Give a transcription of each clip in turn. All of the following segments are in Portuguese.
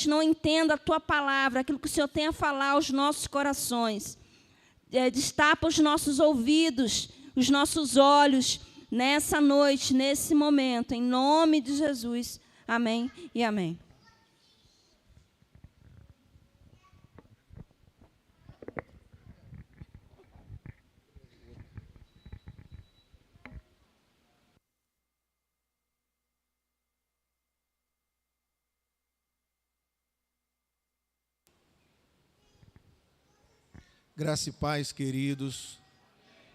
não entenda a Tua palavra, aquilo que o Senhor tem a falar aos nossos corações. Destapa os nossos ouvidos, os nossos olhos, nessa noite, nesse momento, em nome de Jesus. Amém e amém. Graça e paz, queridos.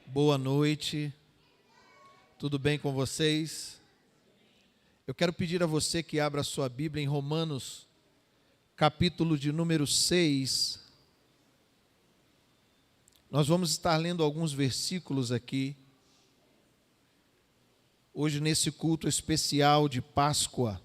Boa noite. Tudo bem com vocês? Eu quero pedir a você que abra a sua Bíblia em Romanos, capítulo de número 6. Nós vamos estar lendo alguns versículos aqui, hoje nesse culto especial de Páscoa.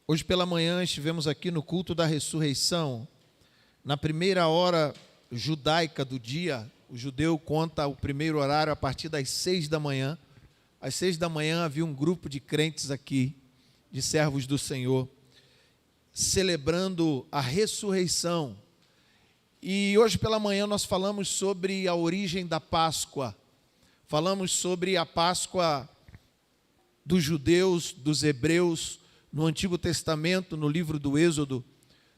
Hoje pela manhã estivemos aqui no culto da ressurreição. Na primeira hora judaica do dia, o judeu conta o primeiro horário a partir das 6 da manhã. Às 6 da manhã havia um grupo de crentes aqui, de servos do Senhor, celebrando a ressurreição. E hoje pela manhã nós falamos sobre a origem da Páscoa. Falamos sobre a Páscoa dos judeus, dos hebreus, no Antigo Testamento, no livro do Êxodo,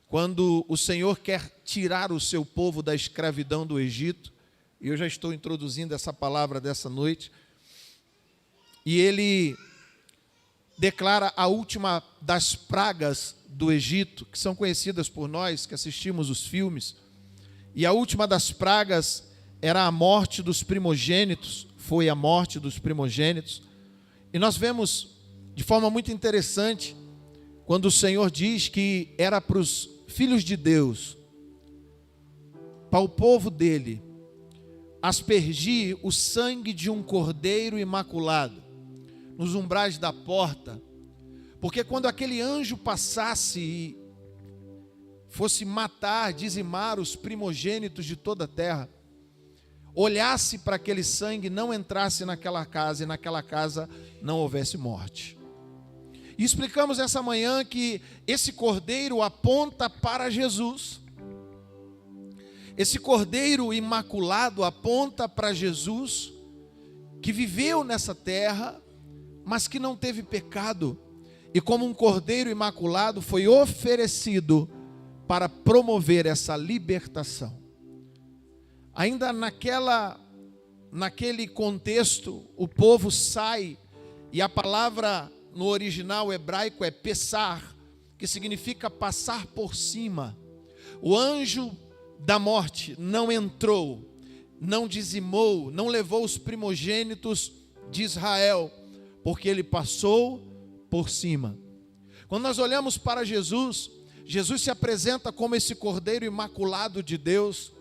quando o Senhor quer tirar o seu povo da escravidão do Egito, e eu já estou introduzindo essa palavra dessa noite, e ele declara a última das pragas do Egito, que são conhecidas por nós, que assistimos os filmes, e a última das pragas era a morte dos primogênitos, foi a morte dos primogênitos, e nós vemos de forma muito interessante, quando o Senhor diz que era para os filhos de Deus, para o povo dele, aspergir o sangue de um cordeiro imaculado nos umbrais da porta, porque quando aquele anjo passasse e fosse matar, dizimar os primogênitos de toda a terra, olhasse para aquele sangue, não entrasse naquela casa e naquela casa não houvesse morte. E explicamos essa manhã que esse cordeiro aponta para Jesus. Esse cordeiro imaculado aponta para Jesus, que viveu nessa terra, mas que não teve pecado. E como um cordeiro imaculado foi oferecido para promover essa libertação. Ainda naquele contexto, o povo sai, e a palavra no original hebraico é pessar, que significa passar por cima. O anjo da morte não entrou, não dizimou, não levou os primogênitos de Israel, porque ele passou por cima. Quando nós olhamos para Jesus, Jesus se apresenta como esse cordeiro imaculado de Deus,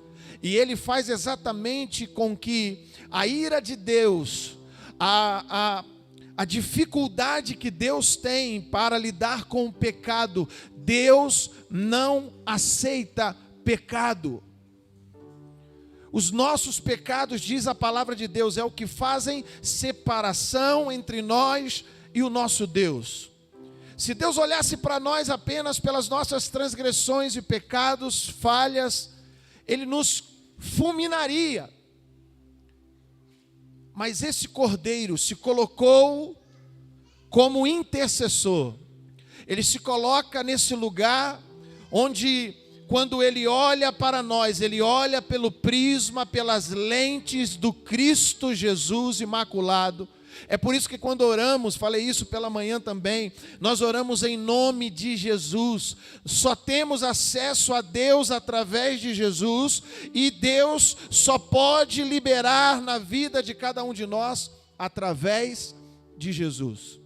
e ele faz exatamente com que a ira de Deus, a dificuldade que Deus tem para lidar com o pecado, Deus não aceita pecado. Os nossos pecados, diz a palavra de Deus, é o que fazem separação entre nós e o nosso Deus. Se Deus olhasse para nós apenas pelas nossas transgressões e pecados, falhas, Ele nos fulminaria. Mas esse cordeiro se colocou como intercessor. Ele se coloca nesse lugar onde, quando ele olha para nós, ele olha pelo prisma, pelas lentes do Cristo Jesus imaculado. É por isso que quando oramos, falei isso pela manhã também, nós oramos em nome de Jesus. Só temos acesso a Deus através de Jesus, e Deus só pode liberar na vida de cada um de nós através de Jesus.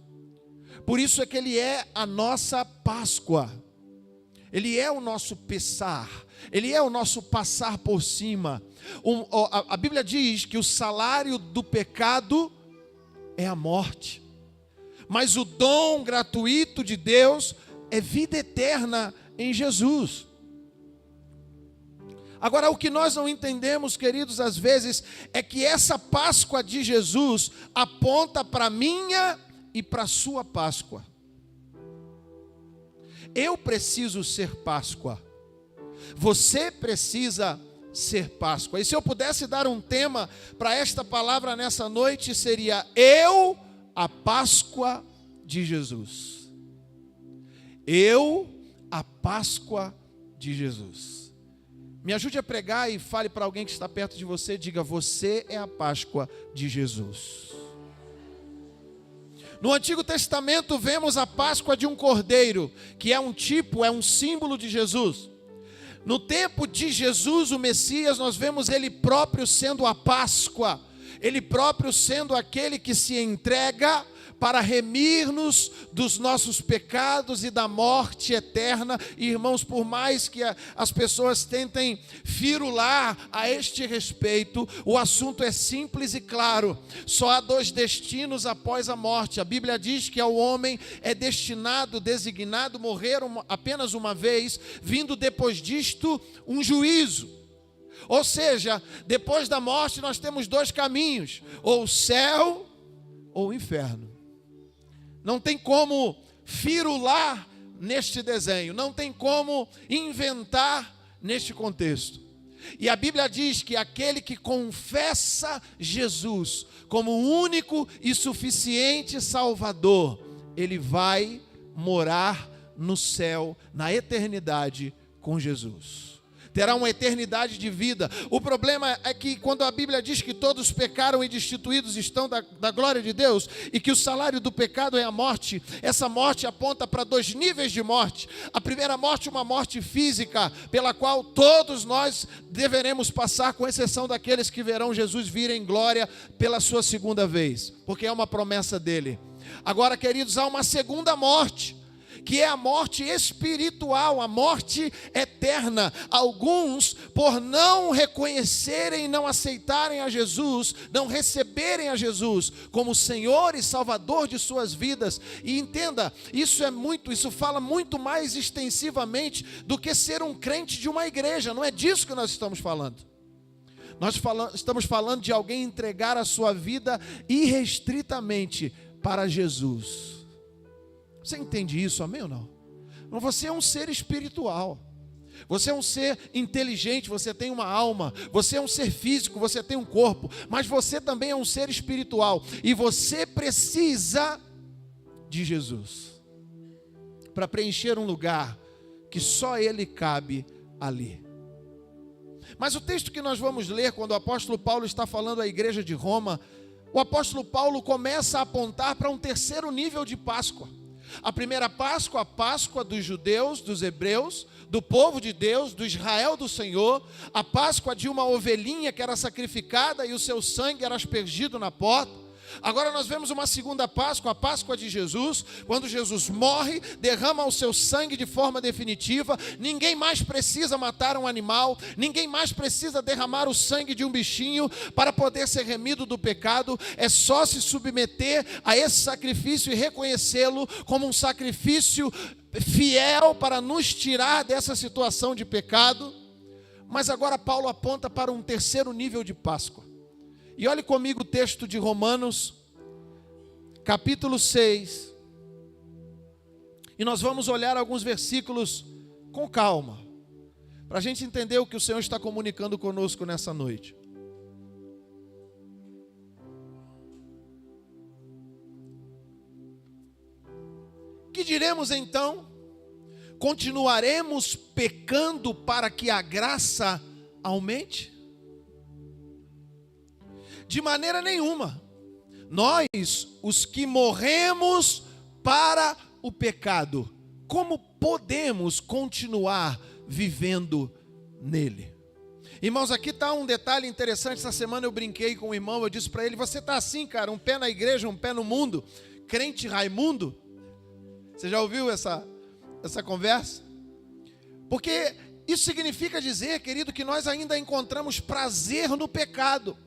Por isso é que Ele é a nossa Páscoa, Ele é o nosso pessar, Ele é o nosso passar por cima. A Bíblia diz que o salário do pecado é a morte, mas o dom gratuito de Deus é vida eterna em Jesus. Agora, o que nós não entendemos, queridos, às vezes, é que essa Páscoa de Jesus aponta para a minha e para a sua Páscoa. Eu preciso ser Páscoa. Você precisa ser Páscoa. E se eu pudesse dar um tema para esta palavra nessa noite, seria eu, a Páscoa de Jesus. Eu, a Páscoa de Jesus. Me ajude a pregar e fale para alguém que está perto de você, diga: você é a Páscoa de Jesus. No Antigo Testamento vemos a Páscoa de um cordeiro, que é um tipo, é um símbolo de Jesus. No tempo de Jesus, o Messias, nós vemos ele próprio sendo a Páscoa, ele próprio sendo aquele que se entrega para remir-nos dos nossos pecados e da morte eterna. E, irmãos, por mais que as pessoas tentem firular a este respeito, o assunto é simples e claro. Só há dois destinos após a morte. A Bíblia diz que ao homem é destinado, designado, morrer apenas uma vez, vindo depois disto um juízo. Ou seja, depois da morte nós temos dois caminhos: ou o céu ou o inferno. Não tem como firular neste desenho, não tem como inventar neste contexto. E a Bíblia diz que aquele que confessa Jesus como o único e suficiente Salvador, ele vai morar no céu, na eternidade com Jesus. Terá uma eternidade de vida. O problema é que quando a Bíblia diz que todos pecaram e destituídos estão da glória de Deus, e que o salário do pecado é a morte, essa morte aponta para dois níveis de morte. A primeira morte, uma morte física, pela qual todos nós deveremos passar, com exceção daqueles que verão Jesus vir em glória pela sua segunda vez, porque é uma promessa dele. Agora, queridos, há uma segunda morte, que é a morte espiritual, a morte eterna. Alguns, por não reconhecerem e não aceitarem a Jesus, não receberem a Jesus como Senhor e Salvador de suas vidas. E entenda, isso fala muito mais extensivamente do que ser um crente de uma igreja. Não é disso que nós estamos falando. Estamos falando de alguém entregar a sua vida irrestritamente para Jesus. Você entende isso, amém ou não? Você é um ser espiritual. Você é um ser inteligente, você tem uma alma. Você é um ser físico, você tem um corpo. Mas você também é um ser espiritual. E você precisa de Jesus para preencher um lugar que só Ele cabe ali. Mas o texto que nós vamos ler, quando o apóstolo Paulo está falando à igreja de Roma, o apóstolo Paulo começa a apontar para um terceiro nível de Páscoa. A primeira Páscoa, a Páscoa dos judeus, dos hebreus, do povo de Deus, do Israel do Senhor, a Páscoa de uma ovelhinha que era sacrificada e o seu sangue era aspergido na porta. Agora nós vemos uma segunda Páscoa, a Páscoa de Jesus, quando Jesus morre, derrama o seu sangue de forma definitiva. Ninguém mais precisa matar um animal, ninguém mais precisa derramar o sangue de um bichinho para poder ser remido do pecado. É só se submeter a esse sacrifício e reconhecê-lo como um sacrifício fiel para nos tirar dessa situação de pecado. Mas agora Paulo aponta para um terceiro nível de Páscoa. E olhe comigo o texto de Romanos, capítulo 6. E nós vamos olhar alguns versículos com calma, para a gente entender o que o Senhor está comunicando conosco nessa noite. Que diremos então? Continuaremos pecando para que a graça aumente? De maneira nenhuma. Nós, os que morremos para o pecado, como podemos continuar vivendo nele? Irmãos, aqui está um detalhe interessante. Essa semana eu brinquei com um irmão, eu disse para ele: você está assim, cara, um pé na igreja, um pé no mundo, crente Raimundo? Você já ouviu essa conversa? Porque isso significa dizer, querido, que nós ainda encontramos prazer no pecado.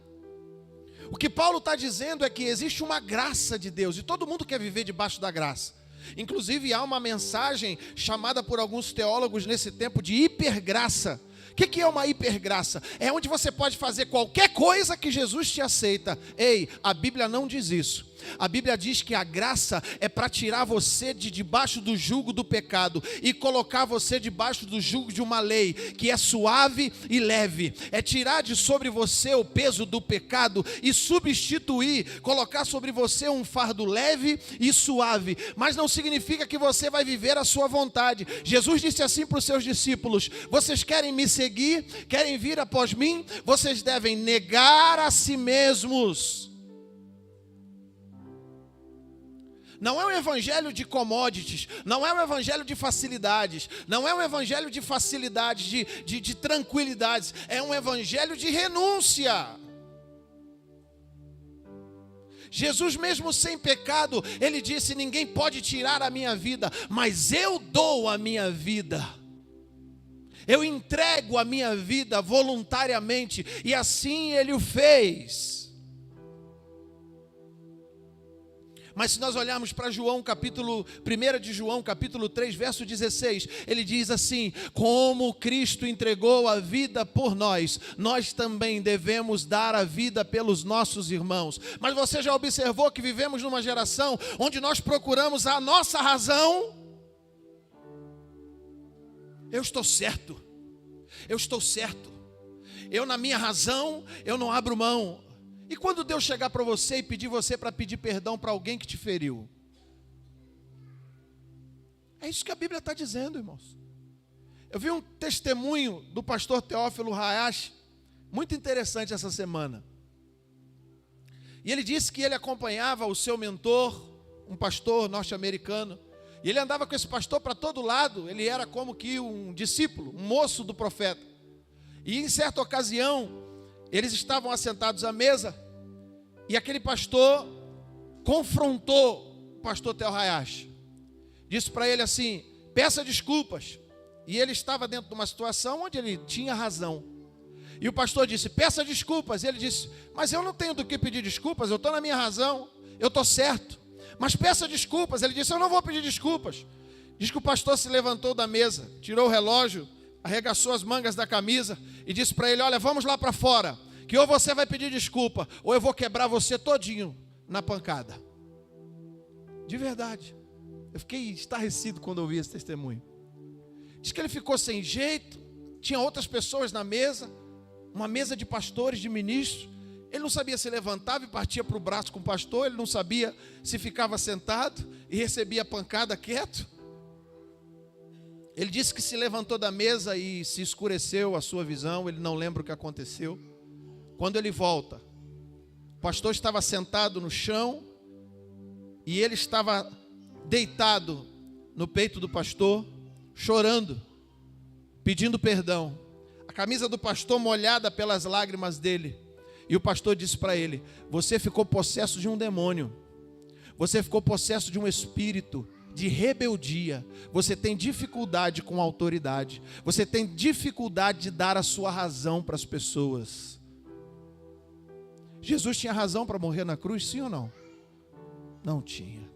O que Paulo está dizendo é que existe uma graça de Deus, e todo mundo quer viver debaixo da graça. Inclusive há uma mensagem chamada por alguns teólogos nesse tempo de hipergraça, O que é uma hipergraça? É onde você pode fazer qualquer coisa que Jesus te aceita. Ei, a Bíblia não diz isso. A Bíblia diz que a graça é para tirar você de debaixo do jugo do pecado e colocar você debaixo do jugo de uma lei que é suave e leve. É tirar de sobre você o peso do pecado e substituir, colocar sobre você um fardo leve e suave. Mas não significa que você vai viver a sua vontade. Jesus disse assim para os seus discípulos: vocês querem me seguir? Querem vir após mim? Vocês devem negar a si mesmos. Não é um evangelho de commodities, não é um evangelho de facilidades, não é um evangelho de facilidades, de tranquilidades, é um evangelho de renúncia. Jesus, mesmo sem pecado, ele disse: ninguém pode tirar a minha vida, mas eu dou a minha vida. Eu entrego a minha vida voluntariamente, e assim ele o fez. Mas se nós olharmos para João, 1 de João, capítulo 3, verso 16, ele diz assim: como Cristo entregou a vida por nós, nós também devemos dar a vida pelos nossos irmãos. Mas você já observou que vivemos numa geração onde nós procuramos a nossa razão? Eu estou certo, eu na minha razão, eu não abro mão. E quando Deus chegar para você e pedir você para pedir perdão para alguém que te feriu? É isso que a Bíblia está dizendo, irmãos. Eu vi um testemunho do pastor Teófilo Hayashi, muito interessante essa semana. E ele disse que ele acompanhava o seu mentor, um pastor norte-americano, e ele andava com esse pastor para todo lado. Ele era como que um discípulo, um moço do profeta. E em certa ocasião, eles estavam assentados à mesa, e aquele pastor confrontou o pastor Tel Hayashi. Disse para ele assim: peça desculpas. E ele estava dentro de uma situação onde ele tinha razão. E o pastor disse: peça desculpas. E ele disse: mas eu não tenho do que pedir desculpas, eu estou na minha razão, eu estou certo. Mas peça desculpas. Ele disse: eu não vou pedir desculpas. Diz que o pastor se levantou da mesa, tirou o relógio, arregaçou as mangas da camisa e disse para ele: olha, vamos lá para fora, que ou você vai pedir desculpa, ou eu vou quebrar você todinho na pancada. De verdade, eu fiquei estarrecido quando ouvi esse testemunho. Diz que ele ficou sem jeito, tinha outras pessoas na mesa, uma mesa de pastores, de ministros. Ele não sabia se levantava e partia para o braço com o pastor, ele não sabia se ficava sentado e recebia pancada quieto. Ele disse que se levantou da mesa e se escureceu a sua visão, ele não lembra o que aconteceu. Quando ele volta, o pastor estava sentado no chão e ele estava deitado no peito do pastor, chorando, pedindo perdão. A camisa do pastor molhada pelas lágrimas dele. E o pastor disse para ele: você ficou possesso de um demônio, você ficou possesso de um espírito de rebeldia, você tem dificuldade com a autoridade, você tem dificuldade de dar a sua razão para as pessoas. Jesus tinha razão para morrer na cruz, sim ou não? Não tinha.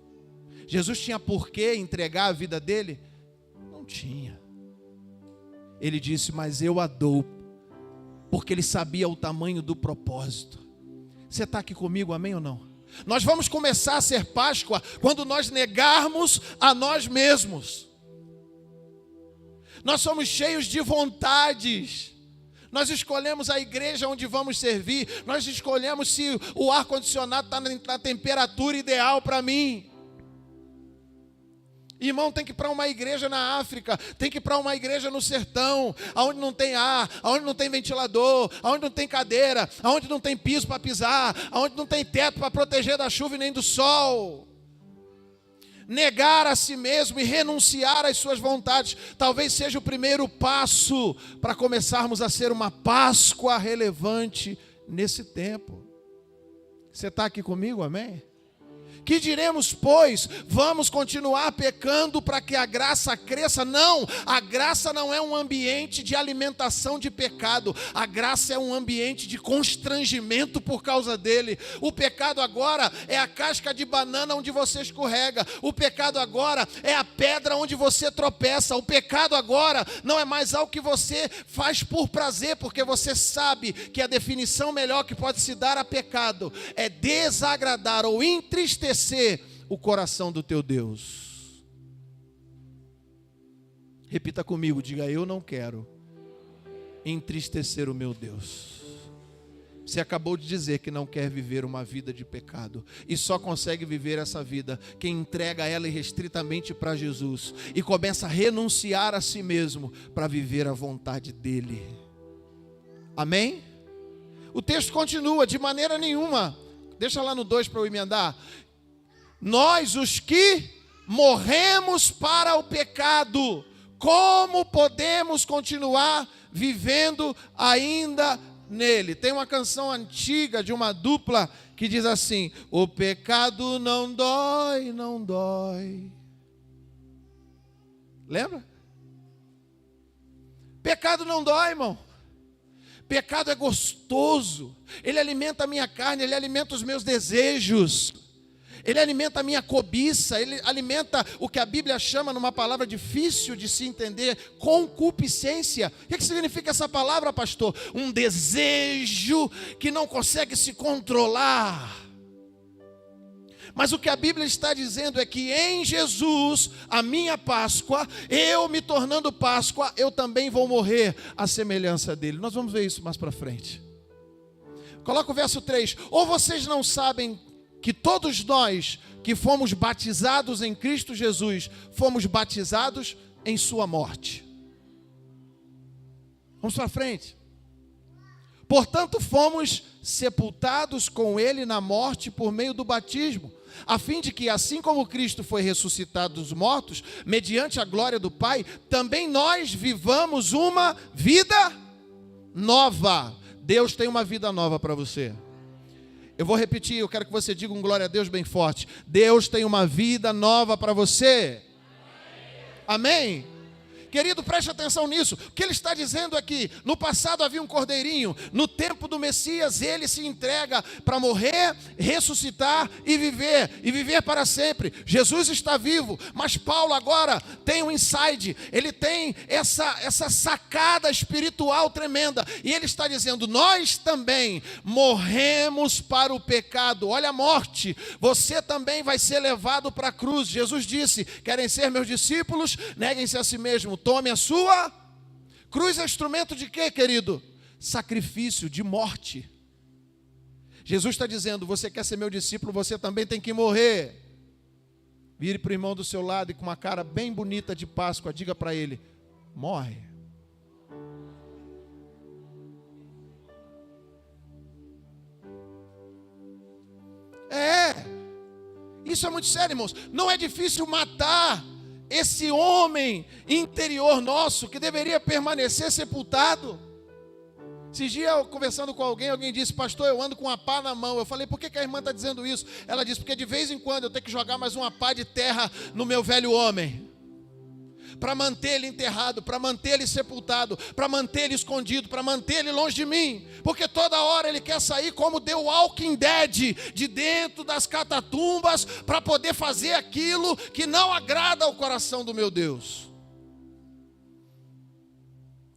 Jesus tinha por que entregar a vida dele? Não tinha. Ele disse: mas eu a dou, porque ele sabia o tamanho do propósito. Você está aqui comigo, amém ou não? Nós vamos começar a ser Páscoa quando nós negarmos a nós mesmos. Nós somos cheios de vontades. Nós escolhemos a igreja onde vamos servir. Nós escolhemos se o ar-condicionado está na temperatura ideal para mim. Irmão, tem que ir para uma igreja na África, tem que ir para uma igreja no sertão, onde não tem ar, onde não tem ventilador, onde não tem cadeira, onde não tem piso para pisar, onde não tem teto para proteger da chuva e nem do sol. Negar a si mesmo e renunciar às suas vontades talvez seja o primeiro passo para começarmos a ser uma Páscoa relevante nesse tempo. Você está aqui comigo, amém? Que diremos, pois? Vamos continuar pecando para que a graça cresça? Não, a graça não é um ambiente de alimentação de pecado. A graça é um ambiente de constrangimento por causa dele. O pecado agora é a casca de banana onde você escorrega. O pecado agora é a pedra onde você tropeça. O pecado agora não é mais algo que você faz por prazer, porque você sabe que a definição melhor que pode se dar a pecado é desagradar ou entristecer o coração do teu Deus. Repita comigo, diga: eu não quero entristecer o meu Deus. Você acabou de dizer que não quer viver uma vida de pecado, e só consegue viver essa vida quem entrega ela irrestritamente para Jesus e começa a renunciar a si mesmo para viver a vontade dele. Amém? O texto continua: de maneira nenhuma, deixa lá no 2 para eu emendar. Nós, os que morremos para o pecado, como podemos continuar vivendo ainda nele? Tem uma canção antiga de uma dupla que diz assim: o pecado não dói, não dói. Lembra? Pecado não dói, irmão. Pecado é gostoso. Ele alimenta a minha carne, ele alimenta os meus desejos. Ele alimenta a minha cobiça, ele alimenta o que a Bíblia chama, numa palavra difícil de se entender, concupiscência. O que significa essa palavra, pastor? Um desejo que não consegue se controlar. Mas o que a Bíblia está dizendo é que em Jesus, a minha Páscoa, eu me tornando Páscoa, eu também vou morrer à semelhança dele. Nós vamos ver isso mais para frente. Coloca o verso 3. Ou vocês não sabem que todos nós que fomos batizados em Cristo Jesus, fomos batizados em sua morte? Vamos para frente. Portanto, fomos sepultados com ele na morte por meio do batismo, a fim de que, assim como Cristo foi ressuscitado dos mortos, mediante a glória do Pai, também nós vivamos uma vida nova. Deus tem uma vida nova para você. Eu vou repetir, eu quero que você diga um glória a Deus bem forte. Deus tem uma vida nova para você. Amém? Querido, preste atenção nisso. O que ele está dizendo aqui? No passado havia um cordeirinho. No tempo do Messias, ele se entrega para morrer, ressuscitar e viver para sempre. Jesus está vivo, mas Paulo agora tem um insight. Ele tem essa sacada espiritual tremenda. E ele está dizendo: nós também morremos para o pecado. Olha a morte. Você também vai ser levado para a cruz. Jesus disse: querem ser meus discípulos? Neguem-se a si mesmo. Tome a sua cruz. É instrumento de quê, querido? Sacrifício, de morte. Jesus está dizendo: você quer ser meu discípulo, você também tem que morrer. Vire para o irmão do seu lado e com uma cara bem bonita de Páscoa, diga para ele: morre. Isso é muito sério, irmãos. Não é difícil matar esse homem interior nosso que deveria permanecer sepultado. Esses dias eu conversando com alguém disse: pastor, eu ando com uma pá na mão. Eu falei: por que a irmã está dizendo isso? Ela disse: porque de vez em quando eu tenho que jogar mais uma pá de terra no meu velho homem, para manter ele enterrado, para manter ele sepultado, para manter ele escondido, para manter ele longe de mim, porque toda hora ele quer sair como The Walking Dead, de dentro das catatumbas, para poder fazer aquilo que não agrada ao coração do meu Deus.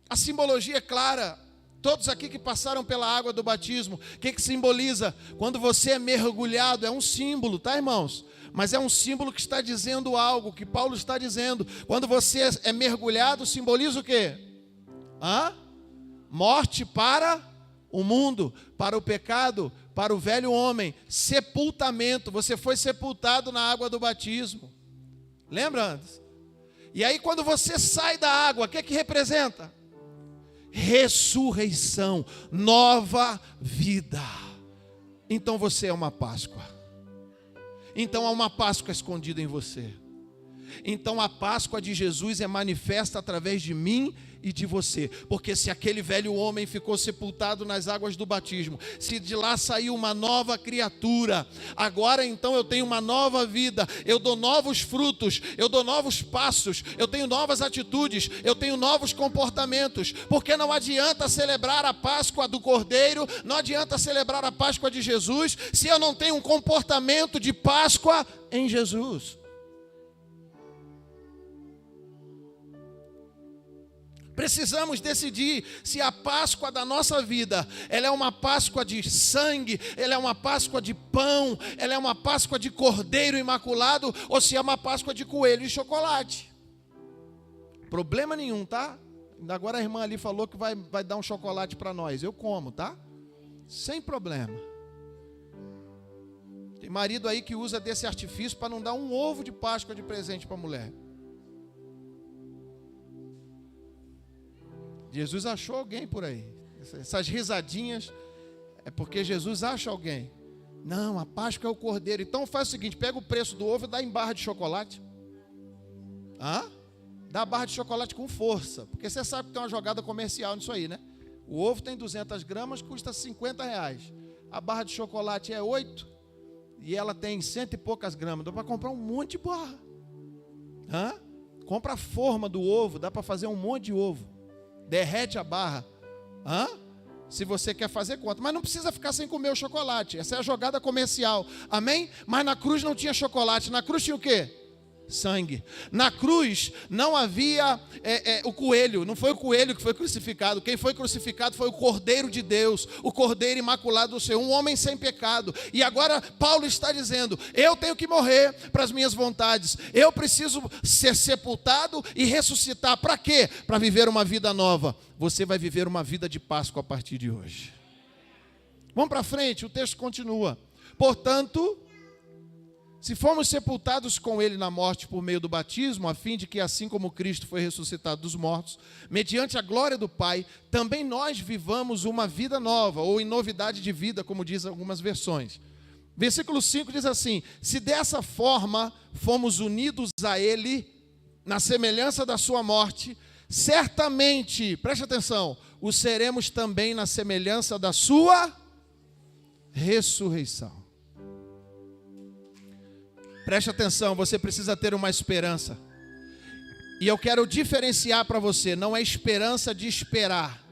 A simbologia é clara. Todos aqui que passaram pela água do batismo, o que simboliza? Quando você é mergulhado, é um símbolo, tá, irmãos? Mas é um símbolo que está dizendo algo, que Paulo está dizendo. Quando você é mergulhado, simboliza o quê? Morte para o mundo, para o pecado, para o velho homem. Sepultamento, você foi sepultado na água do batismo. Lembra antes? E aí quando você sai da água, o que representa? Ressurreição, nova vida. Então você é uma Páscoa. Então há uma Páscoa escondida em você. então a Páscoa de Jesus é manifesta através de mim e de você, porque se aquele velho homem ficou sepultado nas águas do batismo, se de lá saiu uma nova criatura, agora então eu tenho uma nova vida, eu dou novos frutos, eu dou novos passos, eu tenho novas atitudes, eu tenho novos comportamentos, porque não adianta celebrar a Páscoa do Cordeiro, não adianta celebrar a Páscoa de Jesus, se eu não tenho um comportamento de Páscoa em Jesus. Precisamos decidir se a Páscoa da nossa vida, ela é uma Páscoa de sangue, ela é uma Páscoa de pão, ela é uma Páscoa de cordeiro imaculado, ou se é uma Páscoa de coelho e chocolate. Problema nenhum, tá? Agora a irmã ali falou que vai dar um chocolate para nós. Eu como, tá? Sem problema. Tem marido aí que usa desse artifício para não dar um ovo de Páscoa de presente para a mulher. Jesus achou alguém por aí. Essas risadinhas é porque Jesus acha alguém. Não, a Páscoa é o cordeiro. Então faz o seguinte, pega o preço do ovo e dá em barra de chocolate. Dá barra de chocolate com força. Porque você sabe que tem uma jogada comercial nisso aí, né? O ovo tem 200 gramas, custa R$50. A barra de chocolate é 8 e ela tem 100 e poucas gramas. Dá para comprar um monte de barra. Compra a forma do ovo, dá para fazer um monte de ovo. Derrete a barra. Se você quer fazer conta. Mas não precisa ficar sem comer o chocolate. Essa é a jogada comercial. Amém? Mas na cruz não tinha chocolate. Na cruz tinha o quê? Sangue. Na cruz não havia o coelho. Não foi o coelho que foi crucificado. Quem foi crucificado foi o Cordeiro de Deus. O Cordeiro imaculado do Senhor. Um homem sem pecado. E agora Paulo está dizendo, eu tenho que morrer para as minhas vontades. Eu preciso ser sepultado e ressuscitar. Para quê? Para viver uma vida nova. Você vai viver uma vida de Páscoa a partir de hoje. Vamos para frente, o texto continua. Portanto, se fomos sepultados com ele na morte por meio do batismo, a fim de que assim como Cristo foi ressuscitado dos mortos, mediante a glória do Pai, também nós vivamos uma vida nova, ou em novidade de vida, como diz algumas versões. Versículo 5 diz assim, se dessa forma fomos unidos a ele, na semelhança da sua morte, certamente, preste atenção, o seremos também na semelhança da sua ressurreição. Preste atenção, você precisa ter uma esperança. E eu quero diferenciar para você, não é esperança de esperar.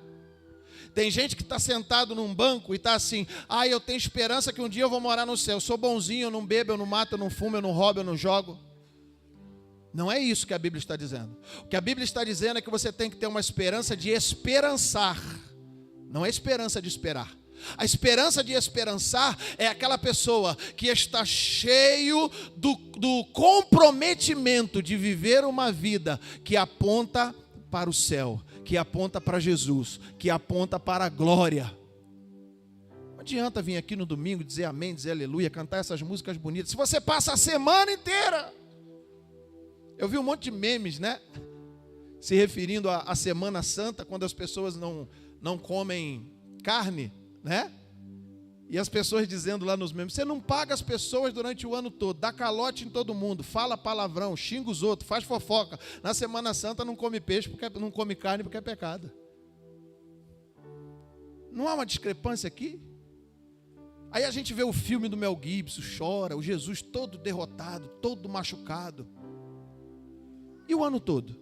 Tem gente que está sentado num banco e está assim, eu tenho esperança que um dia eu vou morar no céu. Eu sou bonzinho, eu não bebo, eu não mato, eu não fumo, eu não roubo, eu não jogo. Não é isso que a Bíblia está dizendo. O que a Bíblia está dizendo é que você tem que ter uma esperança de esperançar. Não é esperança de esperar. A esperança de esperançar é aquela pessoa que está cheio do comprometimento de viver uma vida que aponta para o céu, que aponta para Jesus, que aponta para a glória. Não adianta vir aqui no domingo dizer amém, dizer aleluia, cantar essas músicas bonitas, se você passa a semana inteira. Eu vi um monte de memes, né? Se referindo à Semana Santa, quando as pessoas não comem carne, né? E as pessoas dizendo lá nos memes, você não paga as pessoas durante o ano todo, dá calote em todo mundo, fala palavrão, xinga os outros, faz fofoca. Na Semana Santa não come peixe, não come carne porque é pecado. Não há uma discrepância aqui? Aí a gente vê o filme do Mel Gibson, chora, o Jesus todo derrotado, todo machucado. E o ano todo?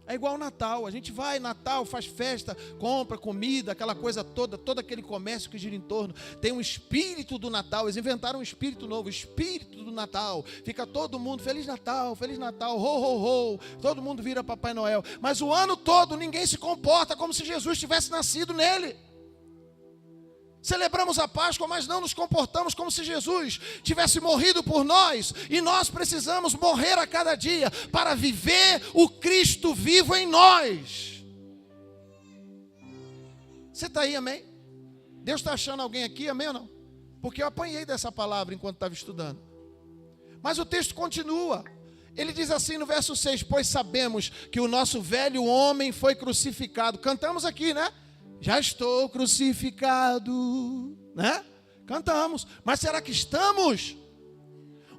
É igual ao Natal, a gente vai Natal, faz festa, compra comida, aquela coisa toda, todo aquele comércio que gira em torno. Tem um espírito do Natal, eles inventaram um espírito novo, o espírito do Natal. Fica todo mundo, Feliz Natal, ho, ho, ho. Todo mundo vira Papai Noel. Mas o ano todo ninguém se comporta como se Jesus tivesse nascido nele. Celebramos a Páscoa, mas não nos comportamos como se Jesus tivesse morrido por nós. E nós precisamos morrer a cada dia para viver o Cristo vivo em nós. Você está aí, amém? Deus está achando alguém aqui, amém ou não? Porque eu apanhei dessa palavra enquanto estava estudando. Mas o texto continua. Ele diz assim no verso 6, pois sabemos que o nosso velho homem foi crucificado. Cantamos aqui, né? Já estou crucificado, né? Cantamos. Mas será que estamos?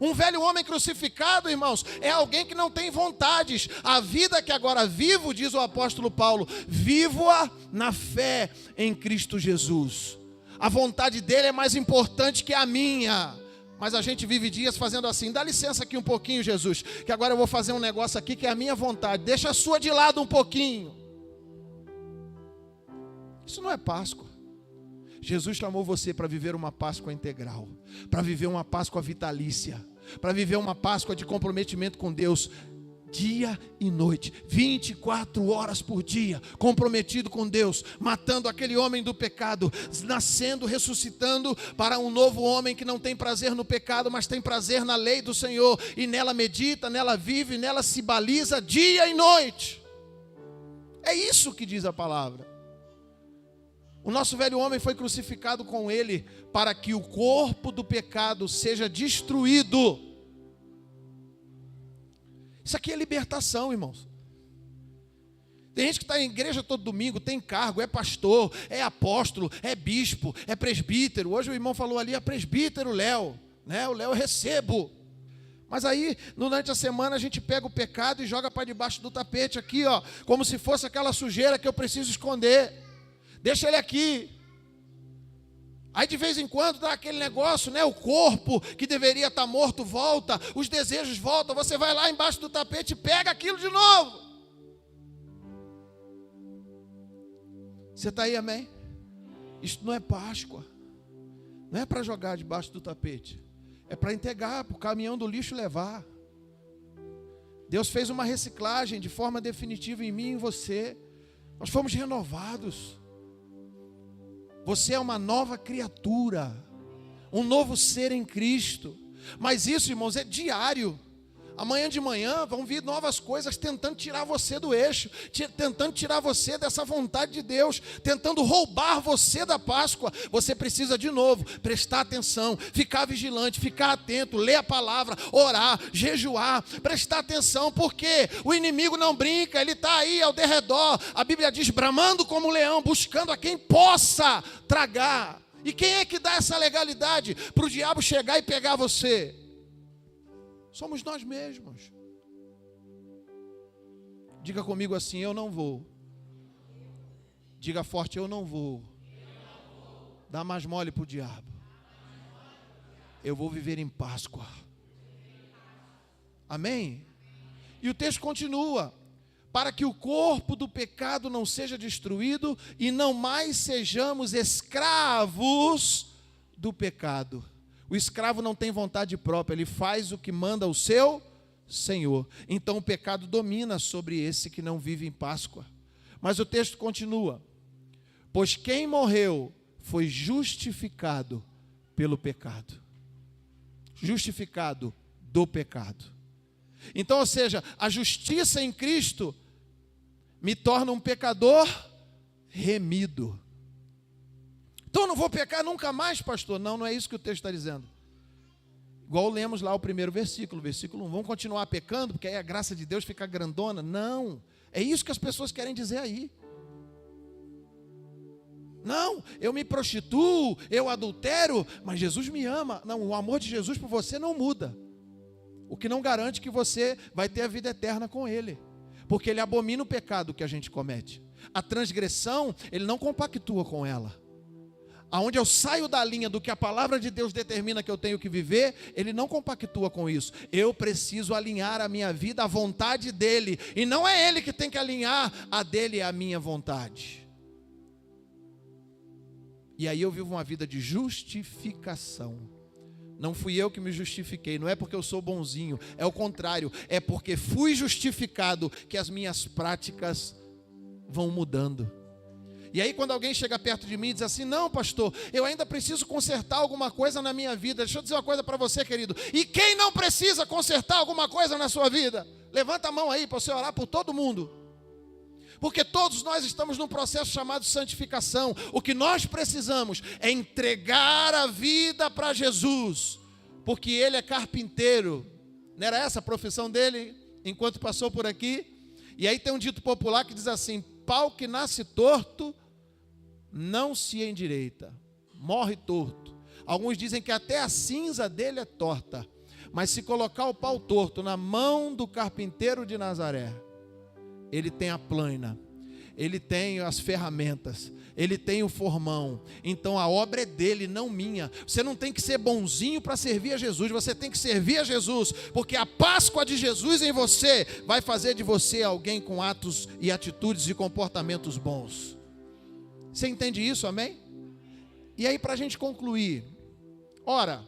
Um velho homem crucificado, irmãos, é alguém que não tem vontades. A vida que agora vivo, diz o apóstolo Paulo, vivo-a na fé em Cristo Jesus. A vontade dele é mais importante que a minha. Mas a gente vive dias fazendo assim: dá licença aqui um pouquinho, Jesus, que agora eu vou fazer um negócio aqui que é a minha vontade. Deixa a sua de lado um pouquinho. Isso não é Páscoa. Jesus chamou você para viver uma Páscoa integral, para viver uma Páscoa vitalícia, para viver uma Páscoa de comprometimento com Deus, dia e noite, 24 horas por dia, comprometido com Deus, matando aquele homem do pecado, nascendo, ressuscitando para um novo homem que não tem prazer no pecado, mas tem prazer na lei do Senhor, e nela medita, nela vive, nela se baliza dia e noite. É isso que diz a palavra. O nosso velho homem foi crucificado com ele para que o corpo do pecado seja destruído. Isso aqui é libertação, irmãos. Tem gente que está em igreja todo domingo, tem cargo, é pastor, é apóstolo, é bispo, é presbítero. Hoje o irmão falou ali, é presbítero Léo, né? O Léo eu recebo. Mas aí, durante a semana, a gente pega o pecado e joga para debaixo do tapete aqui, ó, como se fosse aquela sujeira que eu preciso esconder. Deixa ele aqui. Aí de vez em quando dá aquele negócio, né? O corpo que deveria estar morto volta, os desejos voltam, você vai lá embaixo do tapete e pega aquilo de novo. Você está aí, amém? Isto não é Páscoa. Não é para jogar debaixo do tapete. É para entregar, para o caminhão do lixo levar. Deus fez uma reciclagem de forma definitiva em mim e em você. Nós fomos renovados. Você é uma nova criatura, um novo ser em Cristo. Mas isso, irmãos, é diário. Amanhã de manhã vão vir novas coisas tentando tirar você do eixo, tentando tirar você dessa vontade de Deus, tentando roubar você da Páscoa. Você precisa de novo prestar atenção, ficar vigilante, ficar atento, ler a palavra, orar, jejuar, prestar atenção, porque o inimigo não brinca, ele está aí ao derredor. A Bíblia diz, bramando como um leão, buscando a quem possa tragar. E quem é que dá essa legalidade para o diabo chegar e pegar você? Somos nós mesmos. Diga comigo assim, eu não vou. Diga forte, eu não vou. Dá mais mole para o diabo. Eu vou viver em Páscoa. Amém? E o texto continua. Para que o corpo do pecado não seja destruído e não mais sejamos escravos do pecado. O escravo não tem vontade própria, ele faz o que manda o seu Senhor. Então o pecado domina sobre esse que não vive em Páscoa. Mas o texto continua. Pois quem morreu foi justificado pelo pecado. Justificado do pecado. Então, ou seja, a justiça em Cristo me torna um pecador remido. Então eu não vou pecar nunca mais, pastor. Não, não é isso que o texto está dizendo. Igual lemos lá o primeiro versículo 1. Vamos continuar pecando, porque aí a graça de Deus fica grandona. Não, é isso que as pessoas querem dizer aí. Não, eu me prostituo, eu adultero, mas Jesus me ama. Não, o amor de Jesus por você não muda. O que não garante que você vai ter a vida eterna com Ele. Porque Ele abomina o pecado que a gente comete. A transgressão, Ele não compactua com ela. Aonde eu saio da linha do que a palavra de Deus determina que eu tenho que viver, Ele não compactua com isso. Eu preciso alinhar a minha vida à vontade dEle. E não é Ele que tem que alinhar a dEle e a minha vontade. E aí eu vivo uma vida de justificação. Não fui eu que me justifiquei, não é porque eu sou bonzinho, é o contrário, é porque fui justificado que as minhas práticas vão mudando. E aí quando alguém chega perto de mim e diz assim, não pastor, eu ainda preciso consertar alguma coisa na minha vida. Deixa eu dizer uma coisa para você, querido. E quem não precisa consertar alguma coisa na sua vida? Levanta a mão aí para você orar por todo mundo. Porque todos nós estamos num processo chamado santificação. O que nós precisamos é entregar a vida para Jesus. Porque Ele é carpinteiro. Não era essa a profissão dele enquanto passou por aqui? E aí tem um dito popular que diz assim, pau que nasce torto não se endireita, morre torto. Alguns dizem que até a cinza dele é torta. Mas se colocar o pau torto na mão do carpinteiro de Nazaré, ele tem a plana, ele tem as ferramentas, ele tem o formão. Então a obra é dele, não minha. Você não tem que ser bonzinho para servir a Jesus, você tem que servir a Jesus, porque a Páscoa de Jesus em você vai fazer de você alguém com atos e atitudes e comportamentos bons. Você entende isso, amém? E aí, para a gente concluir, ora,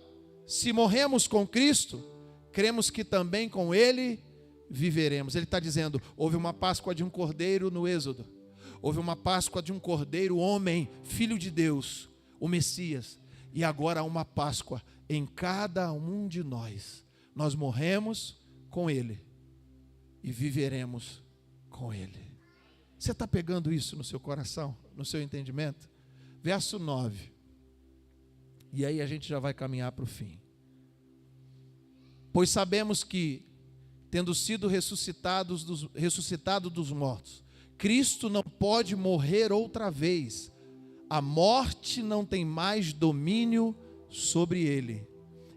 se morremos com Cristo, cremos que também com Ele viveremos. Ele está dizendo, houve uma Páscoa de um cordeiro no Êxodo, houve uma Páscoa de um cordeiro homem, filho de Deus, o Messias, e agora há uma Páscoa em cada um de nós. Nós morremos com Ele e viveremos com Ele. Você está pegando isso no seu coração, no seu entendimento? Verso 9. E aí a gente já vai caminhar para o fim. Pois sabemos que, tendo sido ressuscitado dos mortos, Cristo não pode morrer outra vez. A morte não tem mais domínio sobre ele.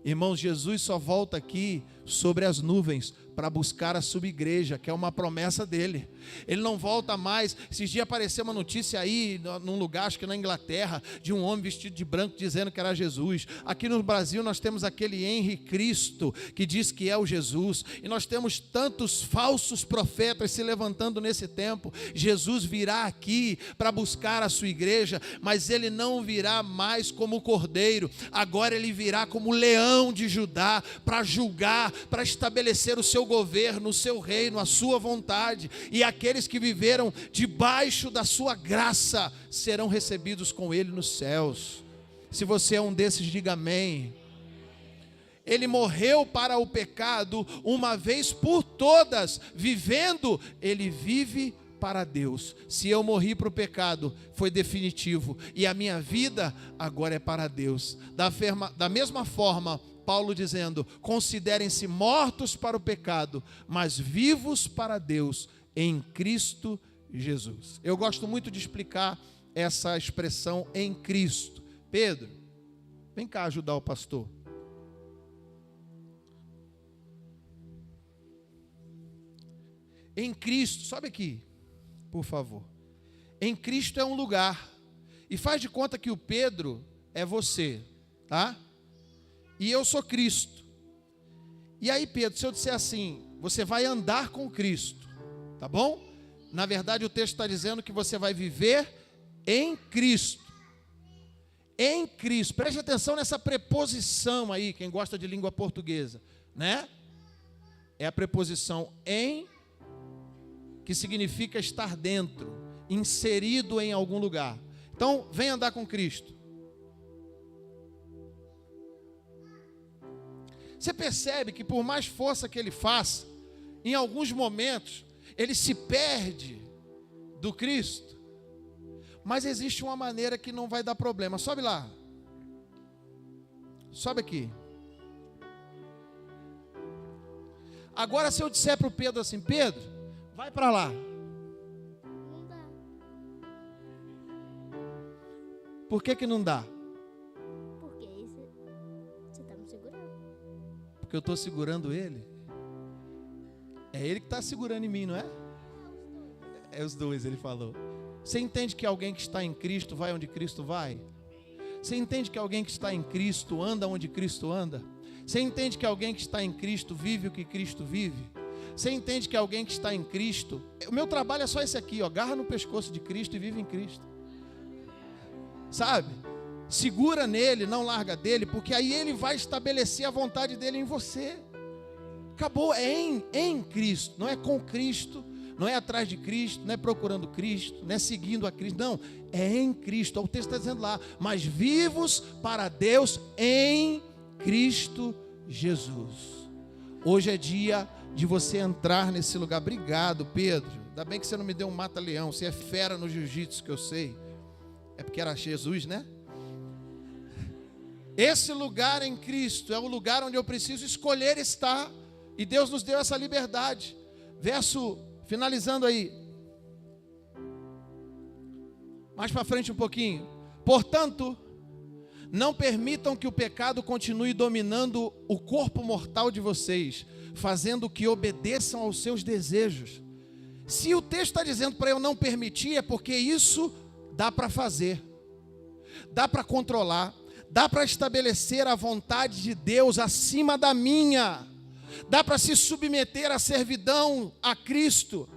Irmãos, Jesus só volta aqui sobre as nuvens para buscar a sua igreja, que é uma promessa dele. Ele não volta mais. Esses dias apareceu uma notícia aí, num lugar, acho que na Inglaterra, de um homem vestido de branco dizendo que era Jesus. Aqui no Brasil nós temos aquele Henri Cristo, que diz que é o Jesus. E nós temos tantos falsos profetas se levantando nesse tempo. Jesus virá aqui para buscar a sua igreja, mas ele não virá mais como cordeiro. Agora ele virá como leão de Judá, para julgar, para estabelecer o seu governo, o seu reino, a sua vontade, e aqueles que viveram debaixo da sua graça serão recebidos com ele nos céus. Se você é um desses, diga amém. Ele morreu para o pecado uma vez por todas, vivendo, ele vive para Deus. Se eu morri para o pecado, foi definitivo, e a minha vida agora é para Deus. Da mesma forma, Paulo dizendo, considerem-se mortos para o pecado, mas vivos para Deus em Cristo Jesus. Eu gosto muito de explicar essa expressão em Cristo. Pedro, vem cá ajudar o pastor. Em Cristo, sobe aqui, por favor. Em Cristo é um lugar, e faz de conta que o Pedro é você, tá? E eu sou Cristo. E aí, Pedro, se eu disser assim, você vai andar com Cristo, tá bom? Na verdade, o texto está dizendo que você vai viver em Cristo. Em Cristo. Preste atenção nessa preposição aí, quem gosta de língua portuguesa, né? É a preposição em, que significa estar dentro, inserido em algum lugar. Então, vem andar com Cristo. Você percebe que por mais força que ele faça, em alguns momentos, ele se perde do Cristo. Mas existe uma maneira que não vai dar problema. Sobe lá. Sobe aqui. Agora se eu disser para o Pedro assim, Pedro, vai para lá. Não dá. Por que não dá? Porque você está me segurando. Porque eu estou segurando ele. É ele que está segurando em mim, não é? É os dois, ele falou. Você entende que alguém que está em Cristo vai onde Cristo vai? Você entende que alguém que está em Cristo anda onde Cristo anda? Você entende que alguém que está em Cristo vive o que Cristo vive? Você entende que alguém que está em Cristo... O meu trabalho é só esse aqui, ó, agarra no pescoço de Cristo e vive em Cristo. Sabe? Segura nele, não larga dele, porque aí ele vai estabelecer a vontade dele em você. Acabou, é em Cristo, não é com Cristo, não é atrás de Cristo, não é procurando Cristo, não é seguindo a Cristo, não, é em Cristo. O texto está dizendo lá, mas vivos para Deus em Cristo Jesus. Hoje é dia de você entrar nesse lugar. Obrigado, Pedro, ainda bem que você não me deu um mata-leão, você é fera no jiu-jitsu, que eu sei, é porque era Jesus, né? Esse lugar em Cristo é o lugar onde eu preciso escolher estar, e Deus nos deu essa liberdade. Verso, finalizando aí, mais para frente um pouquinho. Portanto, Não permitam que o pecado continue dominando o corpo mortal de vocês, fazendo que obedeçam aos seus desejos. Se o texto está dizendo para eu não permitir, é porque isso dá para fazer, dá para controlar, dá para estabelecer a vontade de Deus acima da minha, dá para se submeter à servidão a Cristo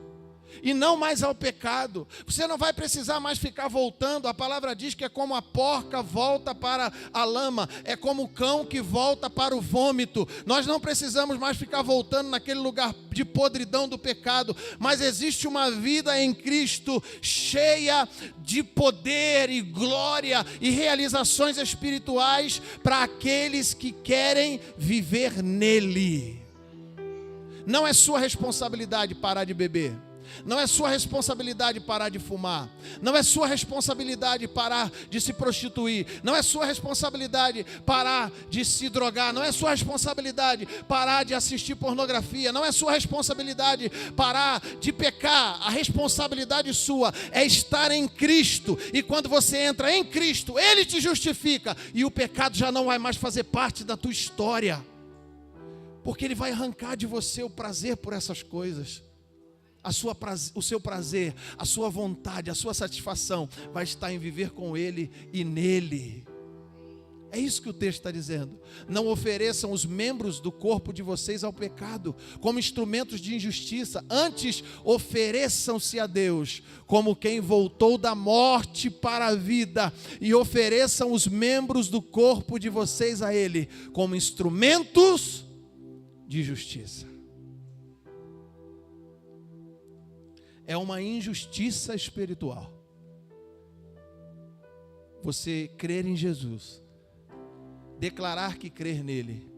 e não mais ao pecado. Você não vai precisar mais ficar voltando. A palavra diz que é como a porca volta para a lama, é como o cão que volta para o vômito. Nós não precisamos mais ficar voltando naquele lugar de podridão do pecado, mas existe uma vida em Cristo cheia de poder e glória e realizações espirituais para aqueles que querem viver nele. Não é sua responsabilidade parar de beber. Não é sua responsabilidade parar de fumar. Não é sua responsabilidade parar de se prostituir. Não é sua responsabilidade parar de se drogar. Não é sua responsabilidade parar de assistir pornografia. Não é sua responsabilidade parar de pecar. A responsabilidade sua é estar em Cristo. E quando você entra em Cristo, Ele te justifica. E o pecado já não vai mais fazer parte da tua história. Porque Ele vai arrancar de você o prazer por essas coisas. O seu prazer, a sua vontade, a sua satisfação vai estar em viver com Ele e nele. É isso que o texto está dizendo. Não ofereçam os membros do corpo de vocês ao pecado como instrumentos de injustiça. Antes, ofereçam-se a Deus como quem voltou da morte para a vida. E ofereçam os membros do corpo de vocês a Ele como instrumentos de justiça. É uma injustiça espiritual você crer em Jesus, declarar que crer nele,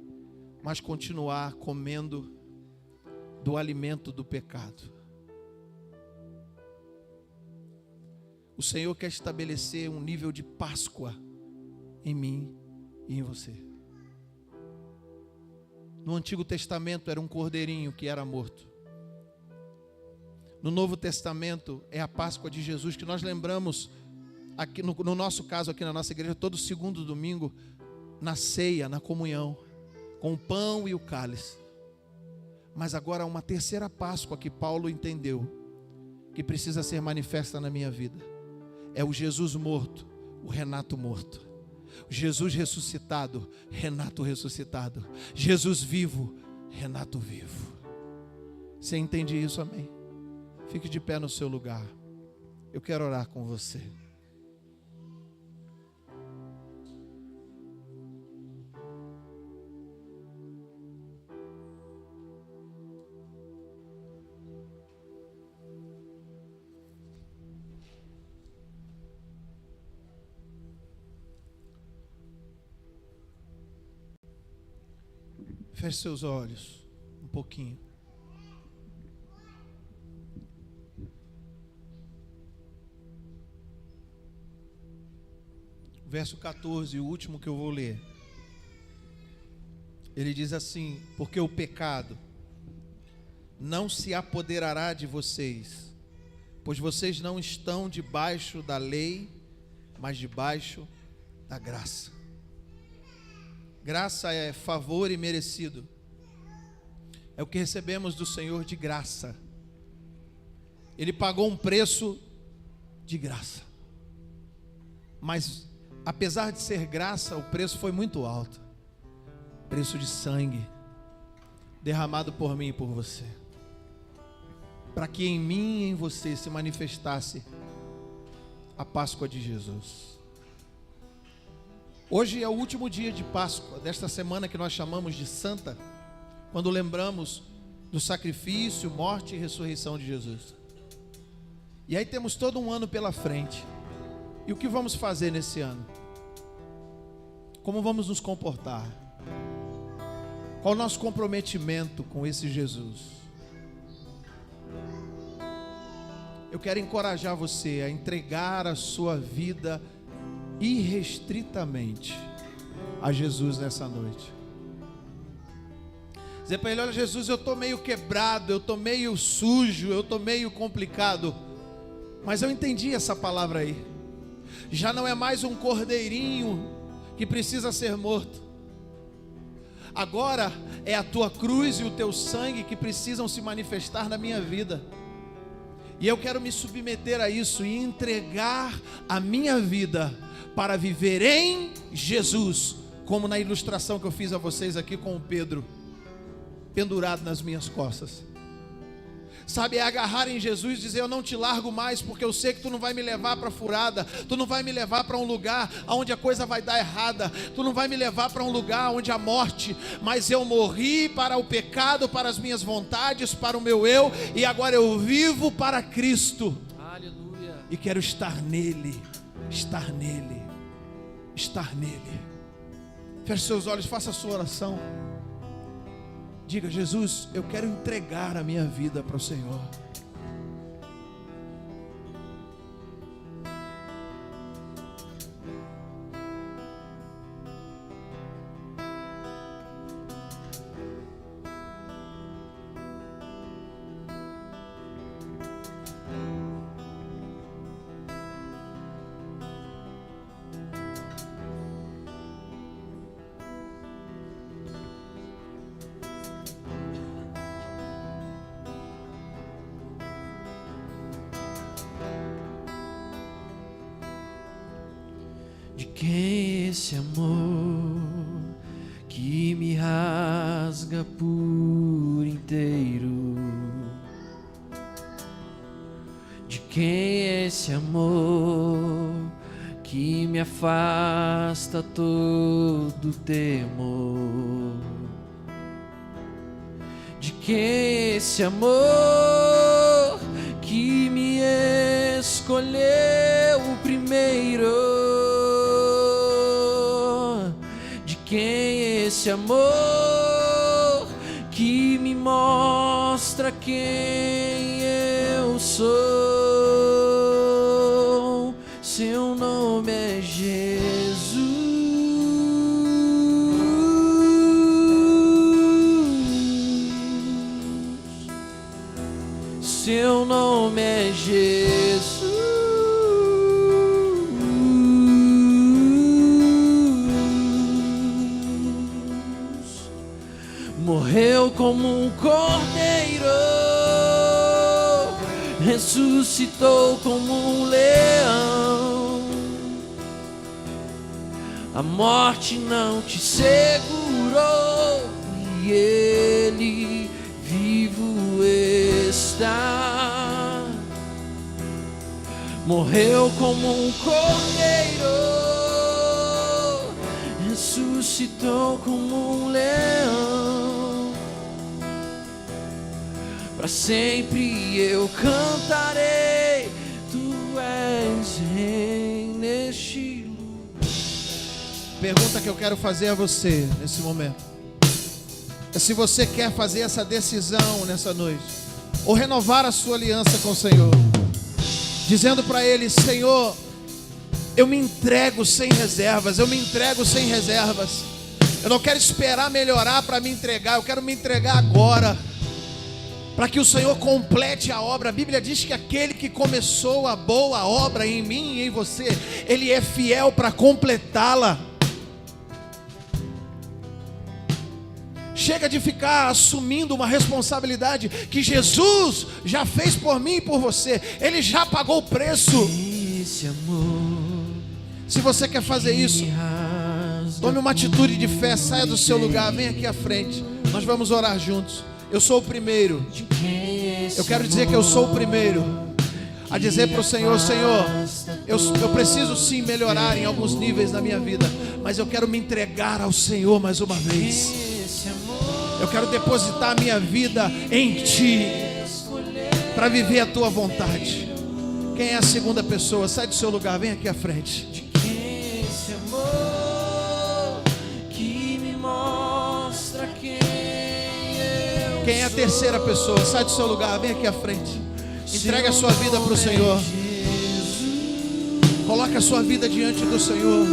mas continuar comendo do alimento do pecado. O Senhor quer estabelecer um nível de Páscoa em mim e em você. No Antigo Testamento era um cordeirinho que era morto. No Novo Testamento é a Páscoa de Jesus, que nós lembramos, aqui no nosso caso, aqui na nossa igreja, todo segundo domingo, na ceia, na comunhão, com o pão e o cálice. Mas agora há uma terceira Páscoa que Paulo entendeu, que precisa ser manifesta na minha vida. É o Jesus morto, o Renato morto. O Jesus ressuscitado, Renato ressuscitado. Jesus vivo, Renato vivo. Você entende isso, amém? Fique de pé no seu lugar. Eu quero orar com você. Feche seus olhos um pouquinho. Verso 14, o último que eu vou ler. Ele diz assim: porque o pecado não se apoderará de vocês, pois vocês não estão debaixo da lei, mas debaixo da graça. Graça é favor e merecido. É o que recebemos do Senhor de graça. Ele pagou um preço de graça. Mas apesar de ser graça, o preço foi muito alto. Preço de sangue derramado por mim e por você, para que em mim e em você se manifestasse a Páscoa de Jesus. Hoje é o último dia de Páscoa desta semana que nós chamamos de Santa, quando lembramos do sacrifício, morte e ressurreição de Jesus. E aí temos todo um ano pela frente. E o que vamos fazer nesse ano? Como vamos nos comportar? Qual o nosso comprometimento com esse Jesus? Eu quero encorajar você a entregar a sua vida irrestritamente a Jesus nessa noite. Dizer para ele: olha, Jesus, eu estou meio quebrado, eu estou meio sujo, eu estou meio complicado, mas eu entendi essa palavra aí. Já não é mais um cordeirinho que precisa ser morto. Agora é a tua cruz e o teu sangue que precisam se manifestar na minha vida. E eu quero me submeter a isso e entregar a minha vida para viver em Jesus, como na ilustração que eu fiz a vocês aqui com o Pedro, pendurado nas minhas costas. Sabe, é agarrar em Jesus e dizer: eu não te largo mais, porque eu sei que tu não vai me levar para furada, tu não vai me levar para um lugar onde a coisa vai dar errada, tu não vai me levar para um lugar onde há morte, mas eu morri para o pecado, para as minhas vontades, para o meu eu, e agora eu vivo para Cristo. Aleluia. E quero estar nele, estar nele, estar nele. Feche seus olhos, faça a sua oração. Diga: Jesus, eu quero entregar a minha vida para o Senhor. De quem é esse amor que me rasga por inteiro? De quem é esse amor que me afasta todo temor? De quem é esse amor que me escolheu primeiro? Quem é esse amor que me mostra quem eu sou? Seu nome é Jesus. Seu nome é Jesus. Morreu como um cordeiro, ressuscitou como um leão. A morte não te segurou e ele vivo está. Morreu como um cordeiro, ressuscitou como um leão. Para sempre eu cantarei, tu és rei neste lugar. Pergunta que eu quero fazer a você nesse momento é se você quer fazer essa decisão nessa noite, ou renovar a sua aliança com o Senhor, dizendo para Ele: Senhor, eu me entrego sem reservas, eu me entrego sem reservas. Eu não quero esperar melhorar para me entregar, eu quero me entregar agora, para que o Senhor complete a obra. A Bíblia diz que aquele que começou a boa obra em mim e em você, Ele é fiel para completá-la. Chega de ficar assumindo uma responsabilidade que Jesus já fez por mim e por você. Ele já pagou o preço. Esse amor, se você quer fazer isso, tome uma atitude de fé, saia do seu lugar, vem aqui à frente, nós vamos orar juntos. Eu sou o primeiro. Eu quero dizer que eu sou o primeiro a dizer para o Senhor: Senhor, eu preciso sim melhorar em alguns níveis da minha vida, mas eu quero me entregar ao Senhor mais uma vez. Eu quero depositar a minha vida em Ti, para viver a Tua vontade. Quem é a segunda pessoa? Sai do seu lugar, vem aqui à frente. Esse amor que me mostra quem eu Quem é a terceira pessoa? Sai do seu lugar, vem aqui à frente. Entrega a sua vida para o Senhor. Coloca a sua vida diante do Senhor.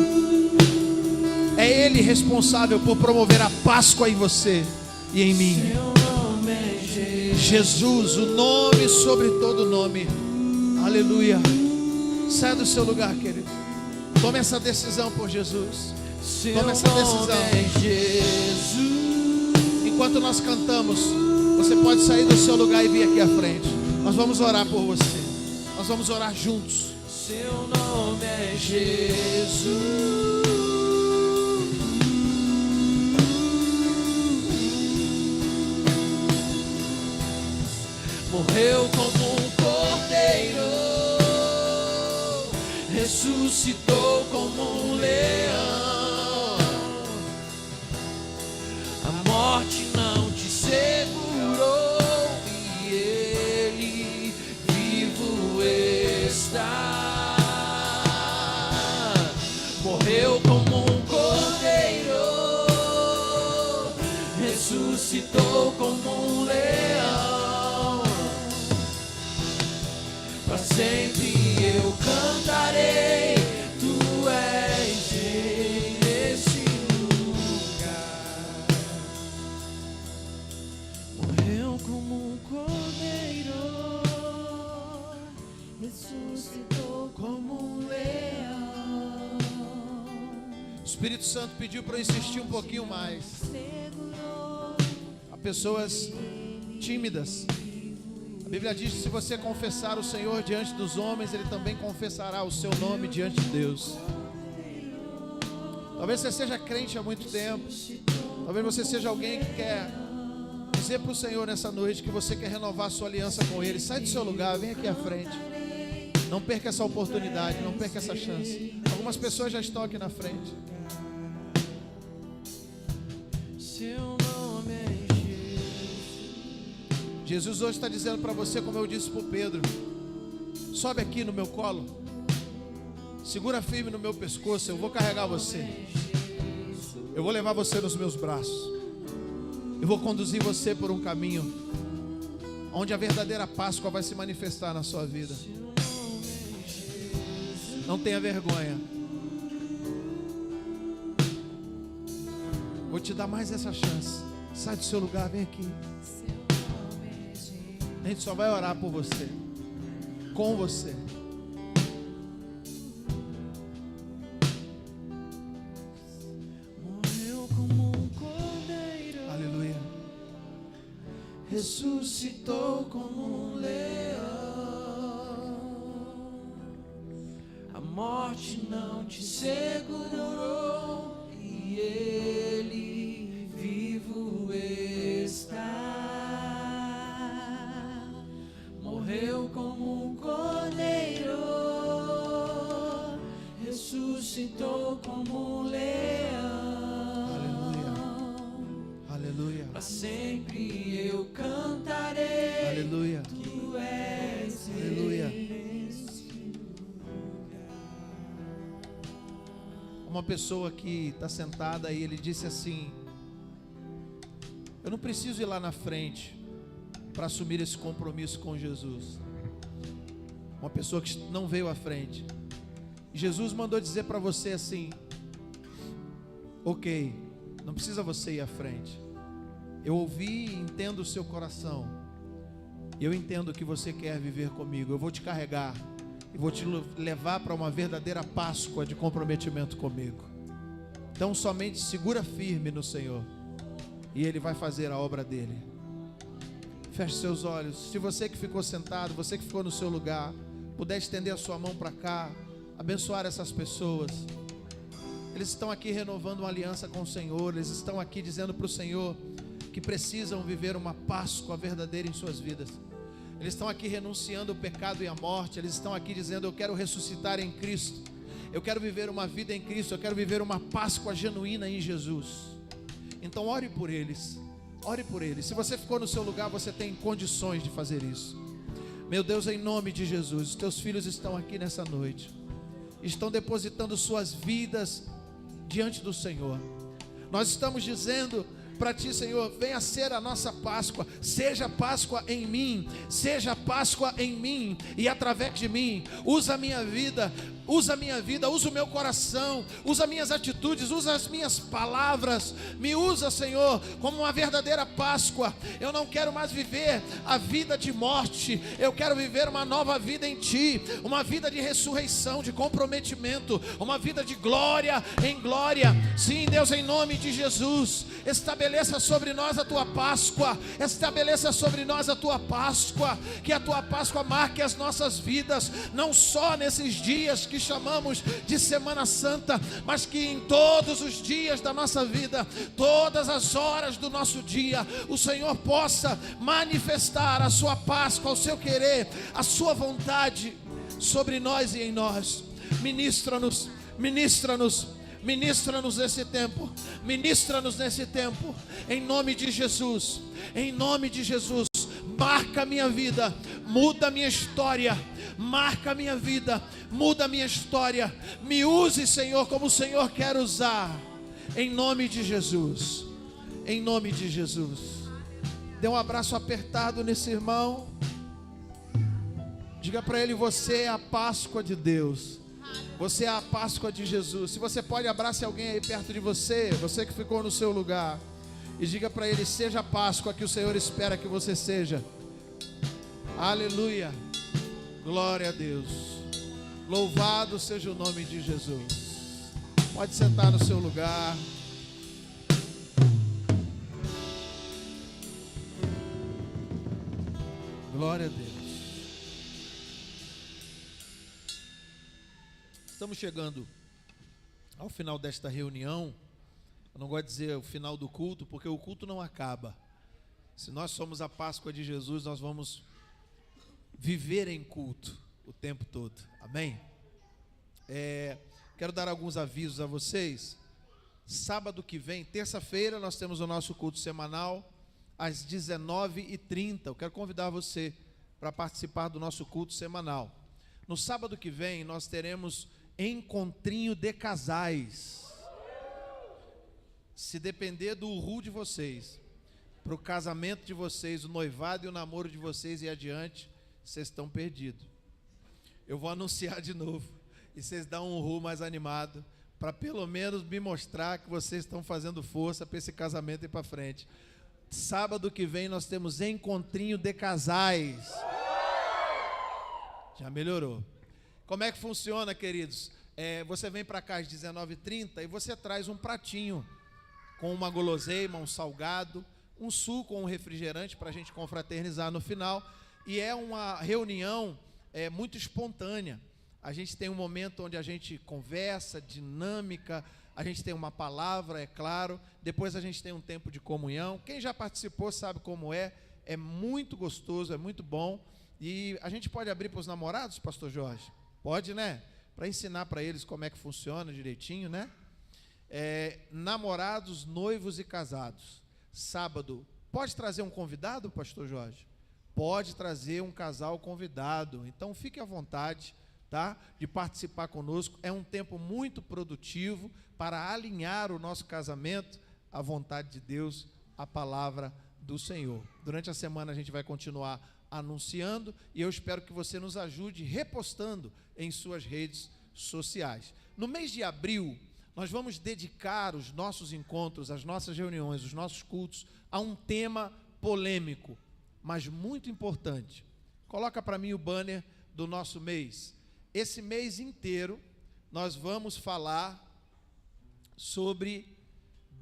É Ele responsável por promover a Páscoa em você e em mim. Jesus, o nome sobre todo nome. Aleluia. Saia do seu lugar, querido. Tome essa decisão por Jesus. Toma essa decisão. Enquanto nós cantamos, você pode sair do seu lugar e vir aqui à frente. Nós vamos orar por você. Nós vamos orar juntos. Seu nome é Jesus. Morreu como um cordeiro, ressuscitou como um leão. A morte não te segurou e ele vivo está. Morreu como um cordeiro, ressuscitou como um leão. Para sempre eu cantarei, tu és rei nesse lugar. Morreu como um cordeiro, ressuscitou como um leão. O Espírito Santo pediu para eu insistir um pouquinho mais. Há pessoas tímidas. A Bíblia diz que se você confessar o Senhor diante dos homens, Ele também confessará o seu nome diante de Deus. Talvez você seja crente há muito tempo. Talvez você seja alguém que quer dizer para o Senhor nessa noite que você quer renovar a sua aliança com Ele. Sai do seu lugar, vem aqui à frente. Não perca essa oportunidade, não perca essa chance. Algumas pessoas já estão aqui na frente. Seu nome é Jesus hoje está dizendo para você, como eu disse para o Pedro: sobe aqui no meu colo, segura firme no meu pescoço, eu vou carregar você, eu vou levar você nos meus braços, eu vou conduzir você por um caminho onde a verdadeira Páscoa vai se manifestar na sua vida. Não tenha vergonha. Vou te dar mais essa chance. Sai do seu lugar, vem aqui. A gente só vai orar por você, com você. morreu como um cordeiro, Aleluia. ressuscitou como um leão. A morte não te segurou e ele vivo está. Morreu como um cordeiro, ressuscitou como um leão. Aleluia. Aleluia. Para sempre eu cantarei. Aleluia. Tu és Aleluia. Uma pessoa que está sentada e ele disse assim: eu não preciso ir lá na frente para assumir esse compromisso com Jesus. Uma pessoa que não veio à frente. Jesus mandou dizer para você assim: ok, não precisa você ir à frente. Eu ouvi e entendo o seu coração. Eu entendo que você quer viver comigo. Eu vou te carregar e vou te levar para uma verdadeira Páscoa de comprometimento comigo. Então somente segura firme no Senhor e Ele vai fazer a obra dele. Feche seus olhos. Se você que ficou sentado, você que ficou no seu lugar, puder estender a sua mão para cá, abençoar essas pessoas. Eles estão aqui renovando uma aliança com o Senhor. Eles estão aqui dizendo para o Senhor que precisam viver uma Páscoa verdadeira em suas vidas. Eles estão aqui renunciando o pecado e a morte. Eles estão aqui dizendo: eu quero ressuscitar em Cristo, eu quero viver uma vida em Cristo, eu quero viver uma Páscoa genuína em Jesus. Então ore por eles, ore por eles. Se você ficou no seu lugar, você tem condições de fazer isso. Meu Deus, em nome de Jesus, os teus filhos estão aqui nessa noite, estão depositando suas vidas diante do Senhor. Nós estamos dizendo para ti, Senhor: venha ser a nossa Páscoa. Seja Páscoa em mim, seja Páscoa em mim e através de mim. Usa a minha vida, usa a minha vida, usa o meu coração, usa minhas atitudes, usa as minhas palavras, me usa, Senhor, como uma verdadeira Páscoa. Eu não quero mais viver a vida de morte, eu quero viver uma nova vida em Ti, uma vida de ressurreição, de comprometimento, uma vida de glória em glória. Sim, Deus, em nome de Jesus, estabeleça sobre nós a Tua Páscoa, estabeleça sobre nós a Tua Páscoa, que a Tua Páscoa marque as nossas vidas, não só nesses dias que chamamos de Semana Santa, mas que em todos os dias da nossa vida, todas as horas do nosso dia, o Senhor possa manifestar a Sua Páscoa, o Seu querer, a Sua vontade sobre nós e em nós. Ministra-nos, ministra-nos, ministra-nos nesse tempo, ministra-nos nesse tempo, em nome de Jesus, em nome de Jesus. Marca a minha vida, muda a minha história, marca a minha vida, muda a minha história, me use, Senhor, como o Senhor quer usar, em nome de Jesus, em nome de Jesus. Dê um abraço apertado nesse irmão, diga para ele: você é a Páscoa de Deus, você é a Páscoa de Jesus. Se você pode, abrace alguém aí perto de você, você que ficou no seu lugar, e diga para ele: seja a Páscoa que o Senhor espera que você seja. Aleluia, glória a Deus, louvado seja o nome de Jesus. Pode sentar no seu lugar. Glória a Deus. Estamos chegando ao final desta reunião. Eu não gosto de dizer o final do culto, porque o culto não acaba. Se nós somos a Páscoa de Jesus, nós vamos viver em culto o tempo todo. Amém? Quero dar alguns avisos a vocês. Sábado que vem, terça-feira, nós temos o nosso culto semanal às 19h30. Eu quero convidar você para participar do nosso culto semanal. No sábado que vem, nós teremos encontrinho de casais. Se depender do uhu de vocês, para o casamento de vocês, o noivado e o namoro de vocês e adiante, vocês estão perdidos. Eu vou anunciar de novo, e vocês dão um uhu mais animado, para pelo menos me mostrar que vocês estão fazendo força para esse casamento ir para frente. Sábado que vem nós temos encontrinho de casais. Já melhorou. Como é que funciona, queridos? Você vem para cá às 19h30 e você traz um pratinho com uma guloseima, um salgado, um suco ou um refrigerante para a gente confraternizar no final. E é uma reunião muito espontânea. A gente tem um momento onde a gente conversa, dinâmica, a gente tem uma palavra, é claro. Depois a gente tem um tempo de comunhão. Quem já participou sabe como é muito gostoso, é muito bom. E a gente pode abrir para os namorados, pastor Jorge? Pode, né? Para ensinar para eles como é que funciona direitinho, né? Namorados, noivos e casados. Sábado, pode trazer um convidado, pastor Jorge? Pode trazer um casal convidado. Então fique à vontade, tá? De participar conosco. É um tempo muito produtivo para alinhar o nosso casamento à vontade de Deus, à palavra do Senhor. Durante a semana a gente vai continuar anunciando e eu espero que você nos ajude repostando em suas redes sociais. No mês de abril, nós vamos dedicar os nossos encontros, as nossas reuniões, os nossos cultos a um tema polêmico, mas muito importante. Coloca para mim o banner do nosso mês. Esse mês inteiro nós vamos falar sobre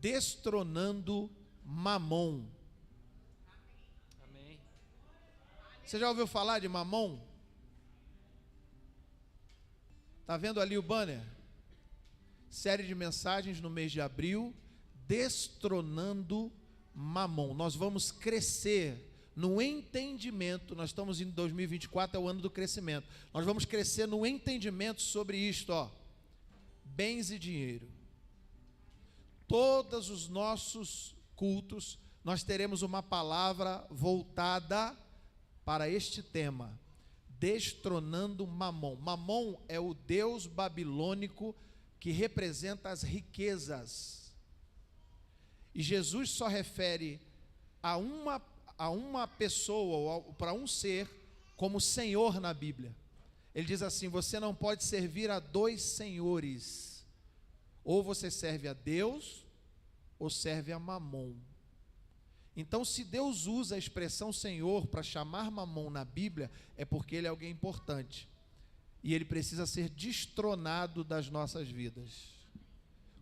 destronando Mamon. Amém. Você já ouviu falar de Mamon? Está vendo ali o banner? Série de mensagens no mês de abril, destronando Mamon. Nós vamos crescer no entendimento. Nós estamos em 2024, é o ano do crescimento. Nós vamos crescer no entendimento sobre isto, bens e dinheiro. Todos os nossos cultos, nós teremos uma palavra voltada para este tema, destronando Mamon. Mamon é o deus babilônico que representa as riquezas. E Jesus só refere a uma pessoa, ou para um ser, como Senhor na Bíblia. Ele diz assim: você não pode servir a dois senhores. Ou você serve a Deus, ou serve a Mamon. Então, se Deus usa a expressão Senhor para chamar Mamon na Bíblia, é porque ele é alguém importante. E ele precisa ser destronado das nossas vidas.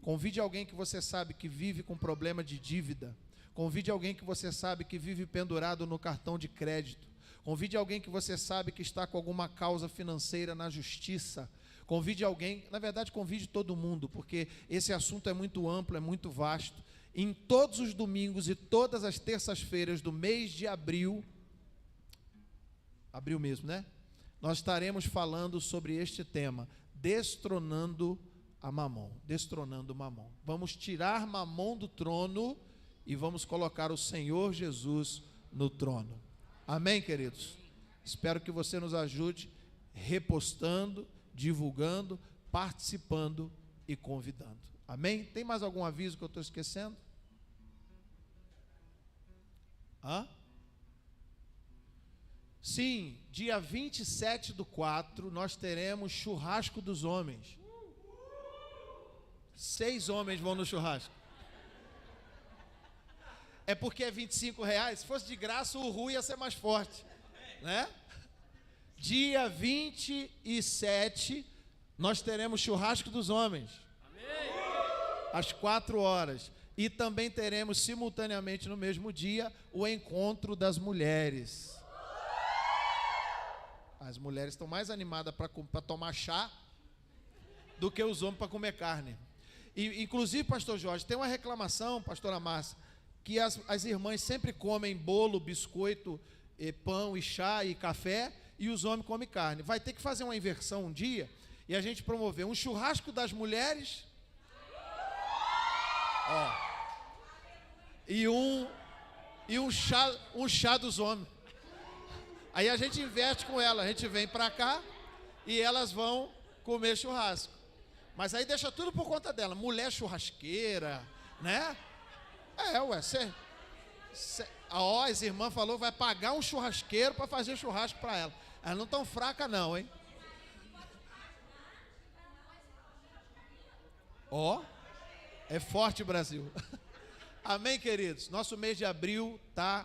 Convide alguém que você sabe que vive com problema de dívida. Convide alguém que você sabe que vive pendurado no cartão de crédito. Convide alguém que você sabe que está com alguma causa financeira na justiça. Convide alguém, na verdade convide todo mundo, porque esse assunto é muito amplo, é muito vasto. Em todos os domingos e todas as terças-feiras do mês de abril mesmo, né? Nós estaremos falando sobre este tema, destronando a Mamon, destronando Mamon. Vamos tirar Mamon do trono e vamos colocar o Senhor Jesus no trono. Amém, queridos? Espero que você nos ajude repostando, divulgando, participando e convidando. Amém? Tem mais algum aviso que eu estou esquecendo? Sim, dia 27/4 nós teremos churrasco dos homens. 6 homens vão no churrasco. É porque é R$25. Se fosse de graça, o Rui ia ser mais forte, né? Dia 27, nós teremos churrasco dos homens. Às 4 horas. E também teremos simultaneamente no mesmo dia o encontro das mulheres. As mulheres estão mais animadas para tomar chá do que os homens para comer carne. E, inclusive, pastor Jorge, tem uma reclamação, pastora Márcia, que as irmãs sempre comem bolo, biscoito, pão e chá e café, e os homens comem carne. Vai ter que fazer uma inversão um dia e a gente promover um churrasco das mulheres, e um chá dos homens. Aí a gente inverte com ela, a gente vem para cá e elas vão comer churrasco. Mas aí deixa tudo por conta dela, mulher churrasqueira, né? As irmãs falou, vai pagar um churrasqueiro para fazer churrasco para ela. Elas não estão fracas não, hein? É forte, Brasil. Amém, queridos? Nosso mês de abril está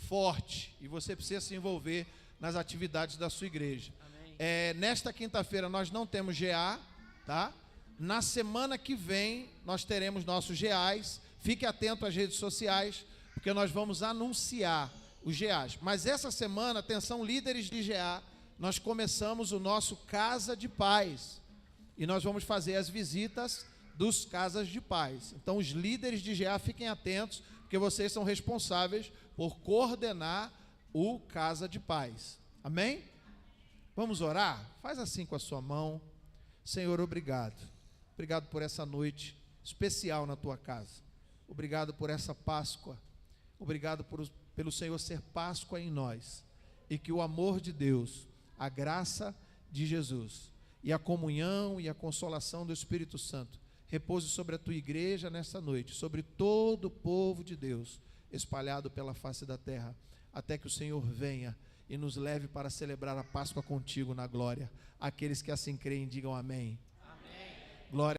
forte e você precisa se envolver nas atividades da sua igreja. Nesta quinta-feira nós não temos GA, tá? Na semana que vem nós teremos nossos GAs. Fique atento às redes sociais, porque nós vamos anunciar os GAs. Mas essa semana, atenção líderes de GA, nós começamos o nosso Casa de Paz. E nós vamos fazer as visitas dos Casas de Paz. Então os líderes de GA fiquem atentos, porque vocês são responsáveis por coordenar o Casa de Paz. Amém? Vamos orar? Faz assim com a sua mão. Senhor, obrigado. Obrigado por essa noite especial na tua casa. Obrigado por essa Páscoa. Obrigado pelo Senhor ser Páscoa em nós. E que o amor de Deus, a graça de Jesus e a comunhão e a consolação do Espírito Santo repouse sobre a tua igreja nessa noite, sobre todo o povo de Deus espalhado pela face da terra, até que o Senhor venha e nos leve para celebrar a Páscoa contigo na glória. Aqueles que assim creem, digam amém. Amém. Glória.